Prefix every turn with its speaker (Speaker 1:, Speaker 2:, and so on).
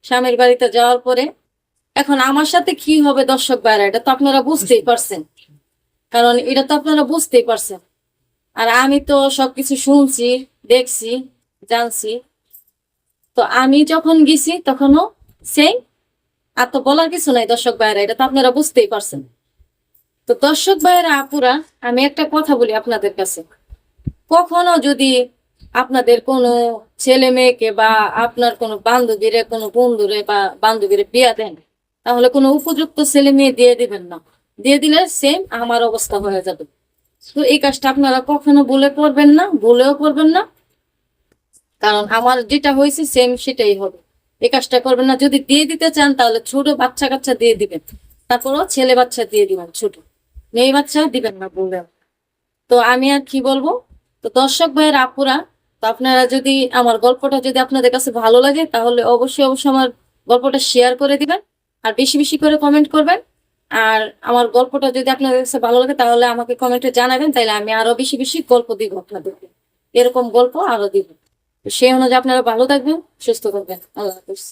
Speaker 1: স্বামীর বাড়িতে যাওয়ার পরে এখন আমার সাথে কি হবে দর্শক ভাইরা, এটা তো আপনারা বুঝতেই পারছেন। কারণ এটা তো আপনারা বুঝতেই পারছেন। আর আমি তো সবকিছু শুনছি, দেখছি, জানছি। তো আমি যখন গেছি তখনও সেই, আর তো বলার কিছু নাই দর্শক ভাইরা, এটা তো আপনারা বুঝতেই পারছেন। তো দর্শক ভাইরা আপুরা, আমি একটা কথা বলি আপনাদের কাছে, কখনো যদি আপনাদের কোনো ছেলে মেয়েকে বা আপনার কোনো বান্ধবীরে, কোনো বন্ধুরে বা বান্ধবীরে বিয়া দেন, তাহলে কোনো উপযুক্ত ছেলে মেয়ে দিয়ে দিবেন না। দিয়ে দিলে সেম আমার অবস্থা হয়ে যাবে। তো এই কাজটা আপনারা কখনো ভুলে করবেন না, ভুলেও করবেন না। কারণ আমার যেটা হয়েছে সেম সেটাই হবে। এই কাজটা করবেন না। যদি দিয়ে দিতে চান তাহলে ছোট বাচ্চা কাচ্চা দিয়ে দিবেন, তারপরও ছেলে বাচ্চা দিয়ে দিবেন, ছোট মেয়ে বাচ্চা দিবেন না বললেন। তো আমি আর কি বলবো। তো দর্শক ভাইয়ের আপুরা, তো আপনারা যদি আমার গল্পটা যদি আপনাদের কাছে ভালো লাগে তাহলে অবশ্যই অবশ্যই আমার গল্পটা শেয়ার করে দিবেন, আর বেশি বেশি করে কমেন্ট করবেন। আর আমার গল্পটা যদি আপনাদের কাছে ভালো লাগে তাহলে আমাকে কমেন্টে জানাবেন, তাইলে আমি আরো বেশি বেশি গল্প দিব আপনাদেরকে, এরকম গল্প আরো দিব। তো সেই অনুযায়ী আপনারা ভালো থাকবেন, সুস্থ থাকবেন। আল্লাহ হাফিজ।